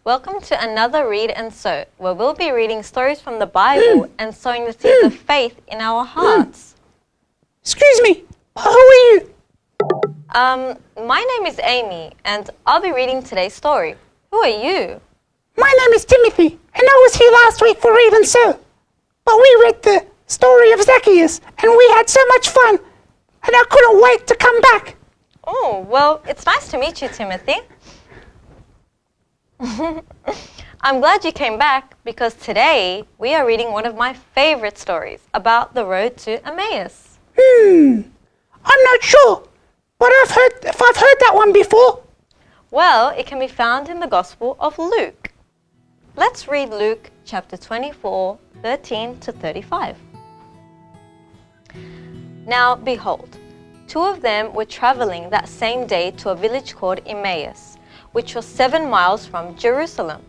Welcome to another Read and Sow, where we'll be reading stories from the Bible and sowing the seeds of faith in our hearts. Excuse me, who are you? My name is Amy, and I'll be reading today's story. Who are you? My name is Timothy, and I was here last week for Read and Sow. But we read the story of Zacchaeus, and we had so much fun, and I couldn't wait to come back. Oh, well, it's nice to meet you, Timothy. I'm glad you came back because today we are reading one of my favorite stories about the road to Emmaus. I'm not sure, but I've heard that one before. Well, it can be found in the Gospel of Luke. Let's read Luke chapter 24, 13 to 35. Now, behold, two of them were traveling that same day to a village called Emmaus, which was 7 miles from Jerusalem.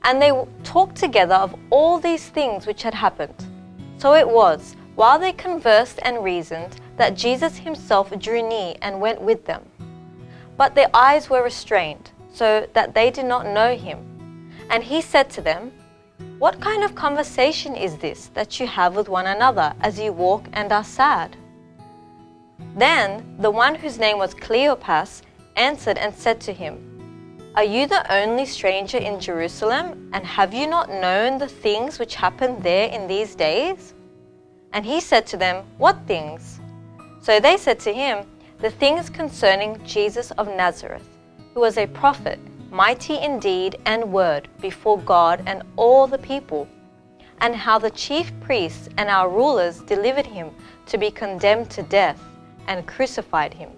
And they talked together of all these things which had happened. So it was, while they conversed and reasoned, that Jesus himself drew near and went with them. But their eyes were restrained, so that they did not know him. And he said to them, "What kind of conversation is this that you have with one another as you walk and are sad?" Then the one whose name was Cleopas answered and said to him, "Are you the only stranger in Jerusalem, and have you not known the things which happened there in these days?" And he said to them, "What things?" So they said to him, "The things concerning Jesus of Nazareth, who was a prophet, mighty in deed and word before God and all the people, and how the chief priests and our rulers delivered him to be condemned to death and crucified him.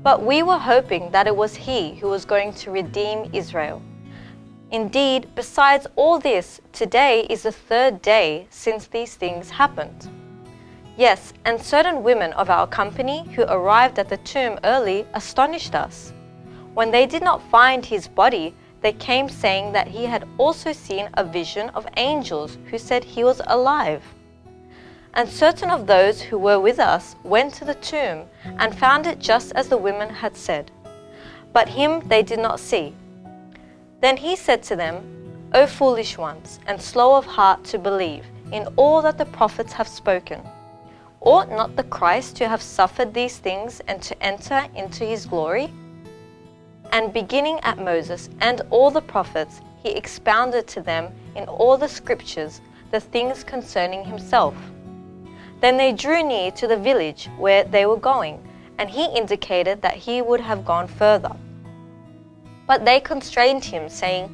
But we were hoping that it was he who was going to redeem Israel. Indeed, besides all this, today is the 3rd day since these things happened. Yes, and certain women of our company who arrived at the tomb early astonished us. When they did not find his body, they came saying that he had also seen a vision of angels who said he was alive. And certain of those who were with us went to the tomb and found it just as the women had said. But him they did not see." Then he said to them, "O foolish ones, and slow of heart to believe in all that the prophets have spoken. Ought not the Christ to have suffered these things and to enter into his glory?" And beginning at Moses and all the prophets, he expounded to them in all the scriptures the things concerning himself. Then they drew near to the village where they were going, and he indicated that he would have gone further. But they constrained him, saying,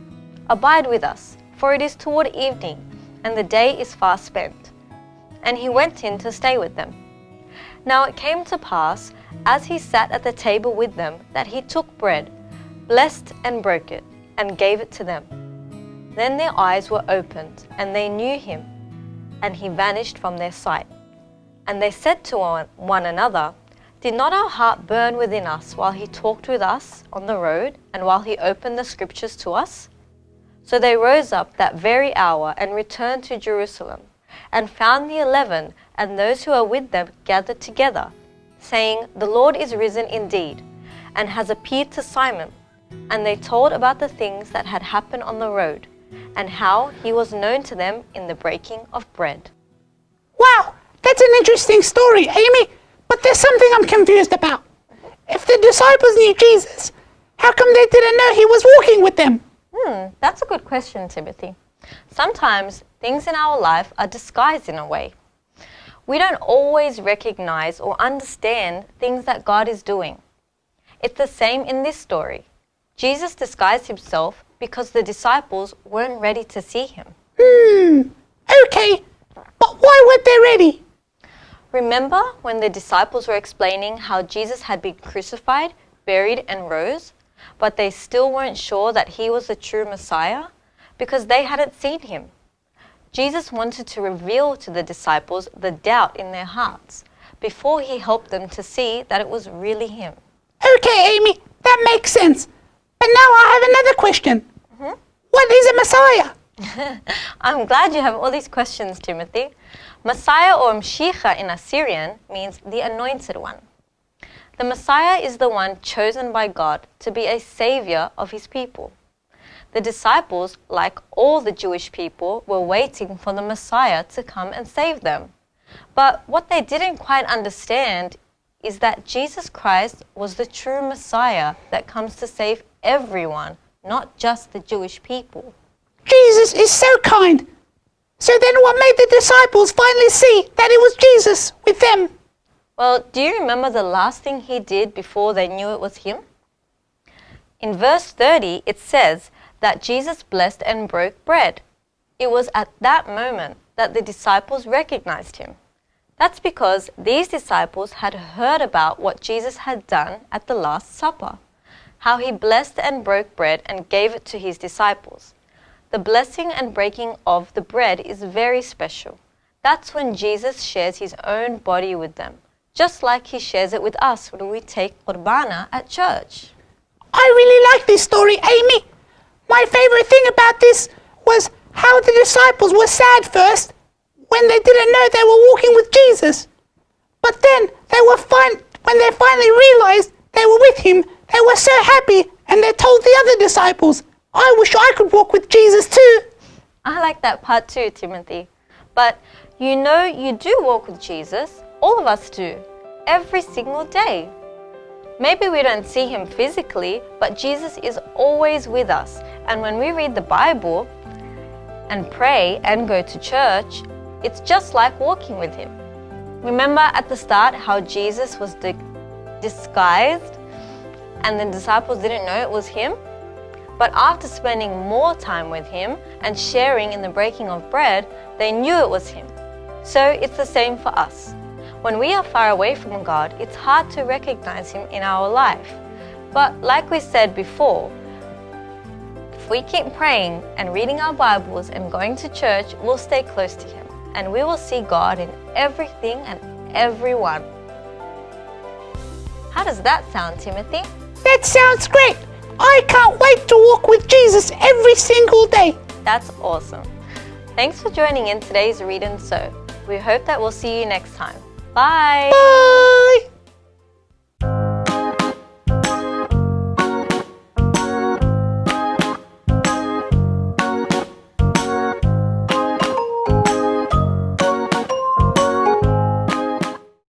"Abide with us, for it is toward evening, and the day is far spent." And he went in to stay with them. Now it came to pass, as he sat at the table with them, that he took bread, blessed and broke it, and gave it to them. Then their eyes were opened, and they knew him, and he vanished from their sight. And they said to one another, "Did not our heart burn within us while he talked with us on the road, and while he opened the scriptures to us?" So they rose up that very hour and returned to Jerusalem, and found the 11 and those who were with them gathered together, saying, "The Lord is risen indeed, and has appeared to Simon." And they told about the things that had happened on the road, and how he was known to them in the breaking of bread. Wow, that's an interesting story, Amy, but there's something I'm confused about. If the disciples knew Jesus, how come they didn't know he was walking with them? That's a good question, Timothy. Sometimes things in our life are disguised in a way. We don't always recognize or understand things that God is doing. It's the same in this story. Jesus disguised himself because the disciples weren't ready to see him. Okay, but why weren't they ready? Remember when the disciples were explaining how Jesus had been crucified, buried, and rose, but they still weren't sure that he was the true Messiah because they hadn't seen him? Jesus wanted to reveal to the disciples the doubt in their hearts before he helped them to see that it was really him. Okay, Amy, that makes sense. But now I have another question. What is a Messiah? I'm glad you have all these questions, Timothy. Messiah or Mashiach in Assyrian means the anointed one. The Messiah is the one chosen by God to be a savior of his people. The disciples, like all the Jewish people, were waiting for the Messiah to come and save them. But what they didn't quite understand is that Jesus Christ was the true Messiah that comes to save everyone, not just the Jewish people. Jesus is so kind. So then what made the disciples finally see that it was Jesus with them? Well, do you remember the last thing he did before they knew it was him? In verse 30, it says that Jesus blessed and broke bread. It was at that moment that the disciples recognized him. That's because these disciples had heard about what Jesus had done at the Last Supper, how he blessed and broke bread and gave it to his disciples. The blessing and breaking of the bread is very special. That's when Jesus shares his own body with them, just like he shares it with us when we take Qurbana at church. I really like this story, Amy. My favorite thing about this was how the disciples were sad first when they didn't know they were walking with Jesus. But then when they finally realized they were with him, they were so happy and they told the other disciples, I wish I could walk with Jesus too. I like that part too, Timothy. But you know you do walk with Jesus. All of us do. Every single day. Maybe we don't see him physically, but Jesus is always with us. And when we read the Bible and pray and go to church, it's just like walking with him. Remember at the start how Jesus was disguised and the disciples didn't know it was him? But after spending more time with him and sharing in the breaking of bread, they knew it was him. So it's the same for us. When we are far away from God, it's hard to recognize him in our life. But like we said before, if we keep praying and reading our Bibles and going to church, we'll stay close to him. And we will see God in everything and everyone. How does that sound, Timothy? That sounds great. I can't wait to walk with Jesus every single day. That's awesome. Thanks for joining in today's Read and Sow. We hope that we'll see you next time. Bye! Bye!